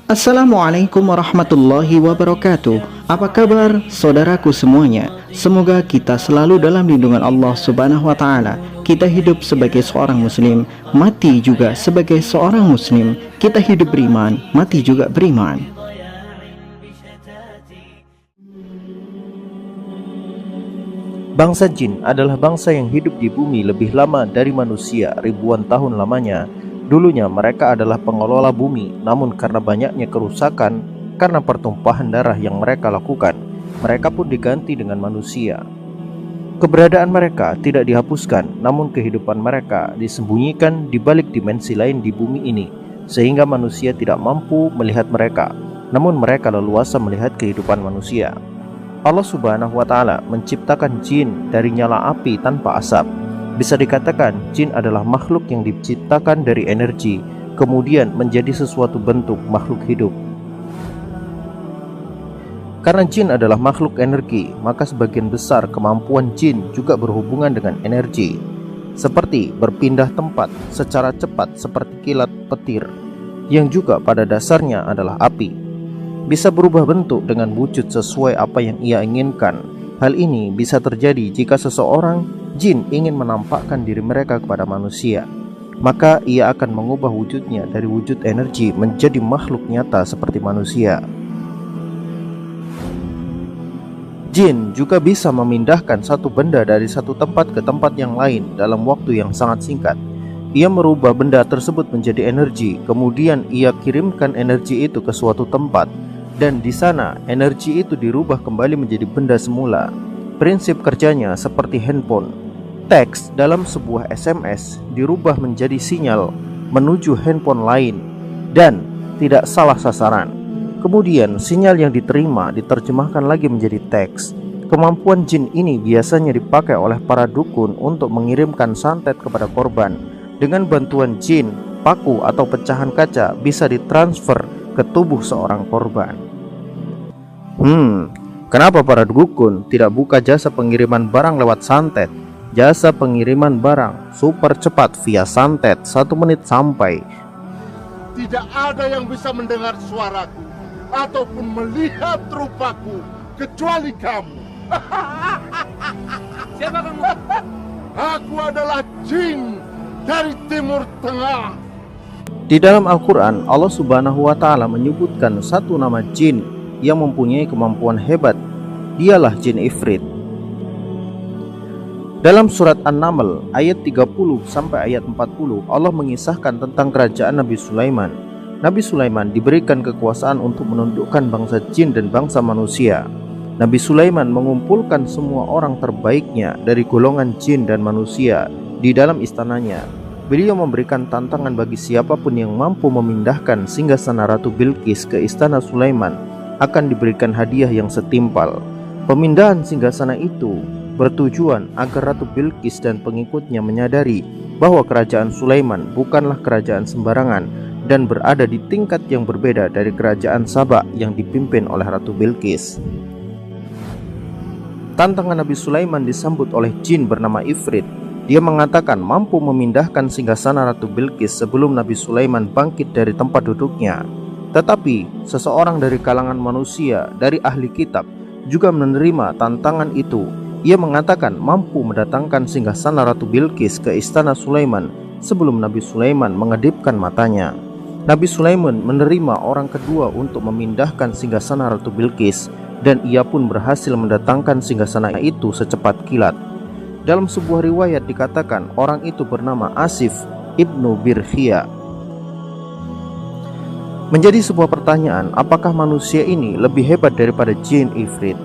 Assalamualaikum warahmatullahi wabarakatuh. Apa kabar saudaraku semuanya? Semoga kita selalu dalam lindungan Allah Subhanahu wa taala. Kita hidup sebagai seorang muslim, mati juga sebagai seorang muslim. Kita hidup beriman, mati juga beriman. Bangsa jin adalah bangsa yang hidup di bumi lebih lama dari manusia ribuan tahun lamanya. Dulunya mereka adalah pengelola bumi, namun karena banyaknya kerusakan karena pertumpahan darah yang mereka lakukan, mereka pun diganti dengan manusia. Keberadaan mereka tidak dihapuskan, namun kehidupan mereka disembunyikan di balik dimensi lain di bumi ini, sehingga manusia tidak mampu melihat mereka, namun mereka leluasa melihat kehidupan manusia. Allah Subhanahu wa taala menciptakan jin dari nyala api tanpa asap. Bisa dikatakan jin adalah makhluk yang diciptakan dari energi, kemudian menjadi sesuatu bentuk makhluk hidup. Karena jin adalah makhluk energi, maka sebagian besar kemampuan jin juga berhubungan dengan energi, seperti berpindah tempat secara cepat seperti kilat petir, yang juga pada dasarnya adalah api. Bisa berubah bentuk dengan wujud sesuai apa yang ia inginkan. Hal ini bisa terjadi jika seseorang jin ingin menampakkan diri mereka kepada manusia, maka ia akan mengubah wujudnya dari wujud energi menjadi makhluk nyata seperti manusia. Jin juga bisa memindahkan satu benda dari satu tempat ke tempat yang lain dalam waktu yang sangat singkat. Ia merubah benda tersebut menjadi energi, kemudian ia kirimkan energi itu ke suatu tempat, dan di sana energi itu dirubah kembali menjadi benda semula. Prinsip kerjanya seperti handphone. Teks dalam sebuah SMS dirubah menjadi sinyal menuju handphone lain dan tidak salah sasaran. Kemudian sinyal yang diterima diterjemahkan lagi menjadi teks. Kemampuan jin ini biasanya dipakai oleh para dukun untuk mengirimkan santet kepada korban. Dengan bantuan jin, paku atau pecahan kaca bisa ditransfer ke tubuh seorang korban. Kenapa para dukun tidak buka jasa pengiriman barang lewat santet? Jasa pengiriman barang super cepat via santet, 1 menit sampai. Tidak ada yang bisa mendengar suaraku ataupun melihat rupaku kecuali kamu. Siapa kamu? Aku adalah jin dari Timur Tengah. Di dalam Al-Quran, Allah Subhanahu wa ta'ala menyebutkan satu nama jin yang mempunyai kemampuan hebat. Dialah jin Ifrit. Dalam surat An-Naml ayat 30 sampai ayat 40, Allah mengisahkan tentang kerajaan Nabi Sulaiman. Nabi Sulaiman diberikan kekuasaan untuk menundukkan bangsa jin dan bangsa manusia. Nabi Sulaiman mengumpulkan semua orang terbaiknya dari golongan jin dan manusia di dalam istananya. Beliau memberikan tantangan bagi siapapun yang mampu memindahkan singgasana Ratu Bilqis ke istana Sulaiman akan diberikan hadiah yang setimpal. Pemindahan singgasana itu bertujuan agar Ratu Bilqis dan pengikutnya menyadari bahwa kerajaan Sulaiman bukanlah kerajaan sembarangan dan berada di tingkat yang berbeda dari kerajaan Saba yang dipimpin oleh Ratu Bilqis. Tantangan Nabi Sulaiman disambut oleh jin bernama Ifrit. Dia mengatakan mampu memindahkan singgasana Ratu Bilqis sebelum Nabi Sulaiman bangkit dari tempat duduknya. Tetapi seseorang dari kalangan manusia, dari ahli kitab, juga menerima tantangan itu. Ia mengatakan mampu mendatangkan singgasana Ratu Bilqis ke istana Sulaiman sebelum Nabi Sulaiman mengedipkan matanya. Nabi Sulaiman menerima orang kedua untuk memindahkan singgasana Ratu Bilqis, dan ia pun berhasil mendatangkan singgasana itu secepat kilat. Dalam sebuah riwayat dikatakan orang itu bernama Asif ibnu Birkhia. Menjadi sebuah pertanyaan, apakah manusia ini lebih hebat daripada jin Ifrit?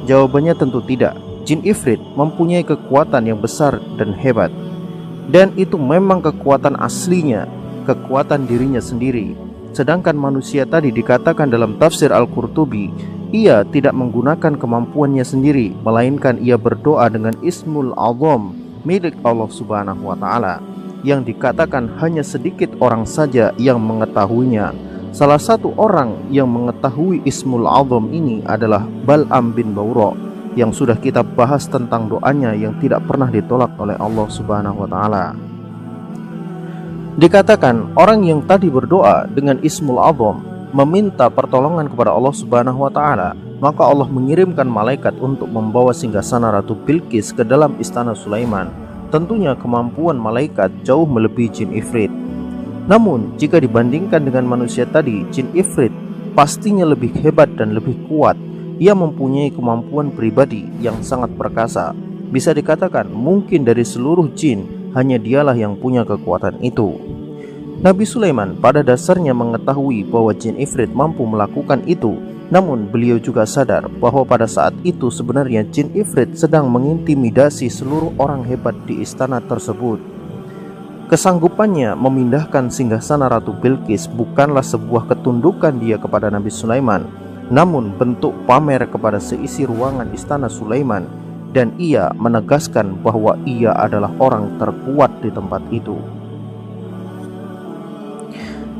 Jawabannya tentu tidak. Jin Ifrit mempunyai kekuatan yang besar dan hebat, dan itu memang kekuatan aslinya, kekuatan dirinya sendiri. Sedangkan manusia tadi dikatakan dalam tafsir Al-Qurtubi, ia tidak menggunakan kemampuannya sendiri, melainkan ia berdoa dengan Ismul Azam milik Allah Subhanahu wa ta'ala, yang dikatakan hanya sedikit orang saja yang mengetahuinya. Salah satu orang yang mengetahui Ismul Azam ini adalah Bal'am bin Bawra, yang sudah kita bahas tentang doanya yang tidak pernah ditolak oleh Allah Subhanahu wa ta'ala. Dikatakan orang yang tadi berdoa dengan Ismul Azam, meminta pertolongan kepada Allah Subhanahu wa Ta'ala, maka Allah mengirimkan malaikat untuk membawa singgasana Ratu Bilqis ke dalam istana Sulaiman. Tentunya kemampuan malaikat jauh melebihi jin ifrit. Namun jika dibandingkan dengan manusia tadi, jin ifrit pastinya lebih hebat dan lebih kuat. Ia mempunyai kemampuan pribadi yang sangat perkasa. Bisa dikatakan mungkin dari seluruh jin hanya dialah yang punya kekuatan itu. Nabi Sulaiman pada dasarnya mengetahui bahwa jin ifrit mampu melakukan itu. Namun beliau juga sadar bahwa pada saat itu sebenarnya jin ifrit sedang mengintimidasi seluruh orang hebat di istana tersebut. Kesanggupannya memindahkan singgasana Ratu Bilqis bukanlah sebuah ketundukan dia kepada Nabi Sulaiman, namun bentuk pamer kepada seisi ruangan istana Sulaiman, dan ia menegaskan bahwa ia adalah orang terkuat di tempat itu.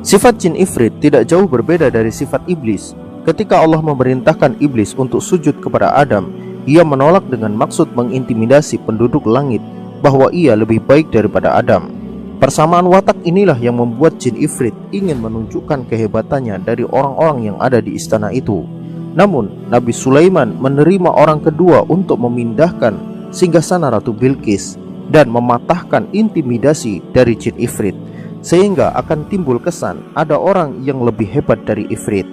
Sifat jin ifrit tidak jauh berbeda dari sifat iblis. Ketika Allah memerintahkan iblis untuk sujud kepada Adam, ia menolak dengan maksud mengintimidasi penduduk langit bahwa ia lebih baik daripada Adam. Persamaan watak inilah yang membuat jin ifrit ingin menunjukkan kehebatannya dari orang-orang yang ada di istana itu. Namun Nabi Sulaiman menerima orang kedua untuk memindahkan singgasana Ratu Bilqis dan mematahkan intimidasi dari jin ifrit, sehingga akan timbul kesan ada orang yang lebih hebat dari ifrit.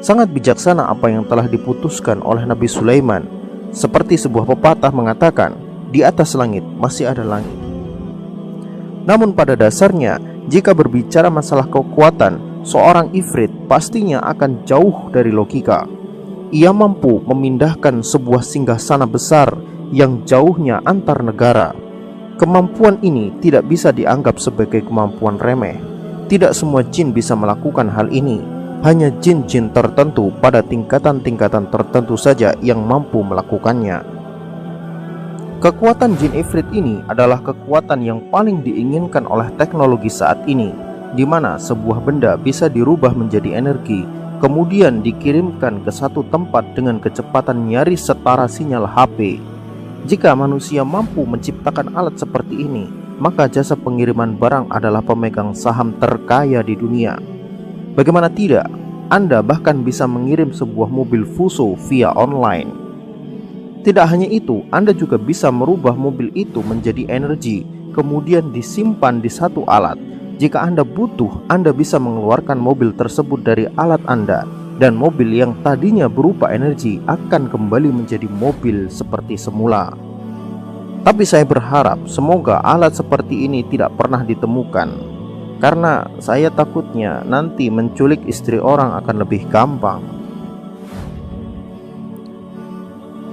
Sangat bijaksana apa yang telah diputuskan oleh Nabi Sulaiman. Seperti sebuah pepatah mengatakan, di atas langit masih ada langit. Namun pada dasarnya, jika berbicara masalah kekuatan, seorang ifrit pastinya akan jauh dari logika. Ia mampu memindahkan sebuah singgasana besar yang jauhnya antar negara. Kemampuan ini tidak bisa dianggap sebagai kemampuan remeh. Tidak semua jin bisa melakukan hal ini. Hanya jin-jin tertentu pada tingkatan-tingkatan tertentu saja yang mampu melakukannya. Kekuatan jin ifrit ini adalah kekuatan yang paling diinginkan oleh teknologi saat ini, di mana sebuah benda bisa dirubah menjadi energi, kemudian dikirimkan ke satu tempat dengan kecepatan nyaris setara sinyal HP. Jika manusia mampu menciptakan alat seperti ini, maka jasa pengiriman barang adalah pemegang saham terkaya di dunia. Bagaimana tidak, Anda bahkan bisa mengirim sebuah mobil Fuso via online. Tidak hanya itu, Anda juga bisa merubah mobil itu menjadi energi, kemudian disimpan di satu alat. Jika Anda butuh, Anda bisa mengeluarkan mobil tersebut dari alat Anda, dan mobil yang tadinya berupa energi akan kembali menjadi mobil seperti semula. Tapi saya berharap semoga alat seperti ini tidak pernah ditemukan, karena saya takutnya nanti menculik istri orang akan lebih gampang.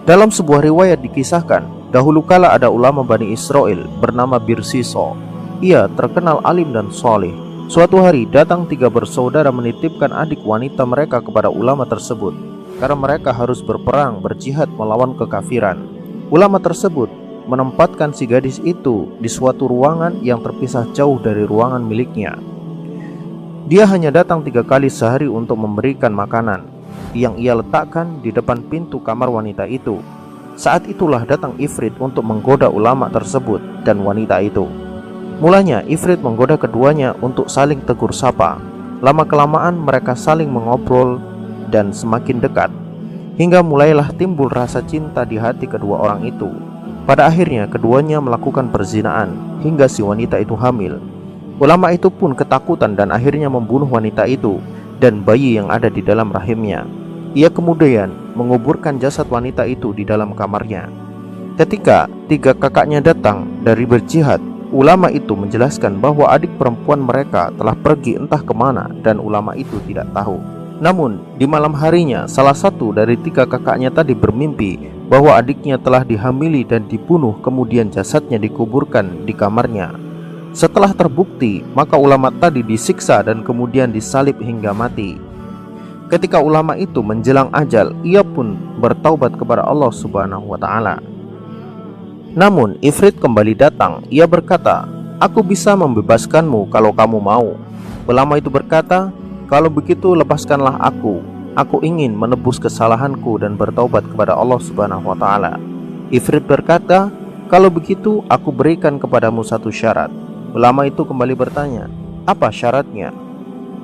Dalam sebuah riwayat dikisahkan, dahulu kala ada ulama Bani Israel bernama Birsiso. Ia terkenal alim dan soleh. Suatu hari datang 3 bersaudara menitipkan adik wanita mereka kepada ulama tersebut, karena mereka harus berperang berjihad melawan kekafiran. Ulama tersebut menempatkan si gadis itu di suatu ruangan yang terpisah jauh dari ruangan miliknya. Dia hanya datang 3 kali sehari untuk memberikan makanan, yang ia letakkan di depan pintu kamar wanita itu. Saat itulah datang ifrit untuk menggoda ulama tersebut dan wanita itu. Mulanya ifrit menggoda keduanya untuk saling tegur sapa. Lama-kelamaan mereka saling mengobrol dan semakin dekat, hingga mulailah timbul rasa cinta di hati kedua orang itu. Pada akhirnya keduanya melakukan perzinaan hingga si wanita itu hamil. Ulama itu pun ketakutan dan akhirnya membunuh wanita itu dan bayi yang ada di dalam rahimnya. Ia kemudian menguburkan jasad wanita itu di dalam kamarnya. Ketika 3 kakaknya datang dari berjihad, ulama itu menjelaskan bahwa adik perempuan mereka telah pergi entah kemana dan ulama itu tidak tahu. Namun di malam harinya salah satu dari 3 kakaknya tadi bermimpi bahwa adiknya telah dihamili dan dibunuh, kemudian jasadnya dikuburkan di kamarnya. Setelah terbukti, maka ulama tadi disiksa dan kemudian disalib hingga mati. Ketika ulama itu menjelang ajal, ia pun bertaubat kepada Allah Subhanahu wa Ta'ala. Namun ifrit kembali datang. Ia berkata, "Aku bisa membebaskanmu kalau kamu mau." Ulama itu berkata, "Kalau begitu lepaskanlah aku. Aku ingin menebus kesalahanku dan bertaubat kepada Allah Subhanahu wa Ta'ala." Ifrit berkata, "Kalau begitu aku berikan kepadamu satu syarat. Ulama itu kembali bertanya, "Apa syaratnya?"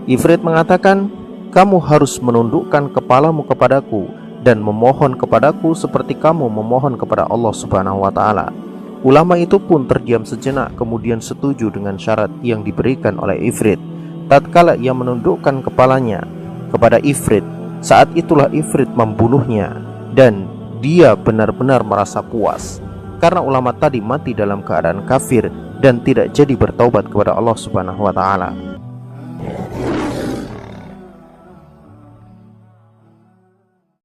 Ifrit mengatakan, "Kamu harus menundukkan kepalamu kepadaku dan memohon kepadaku seperti kamu memohon kepada Allah Subhanahu wa Ta'ala." Ulama itu pun terdiam sejenak, kemudian setuju dengan syarat yang diberikan oleh Ifrit. Tatkala ia menundukkan kepalanya kepada Ifrit, saat itulah Ifrit membunuhnya, dan dia benar-benar merasa puas karena ulama tadi mati dalam keadaan kafir dan tidak jadi bertaubat kepada Allah Subhanahu wa Ta'ala.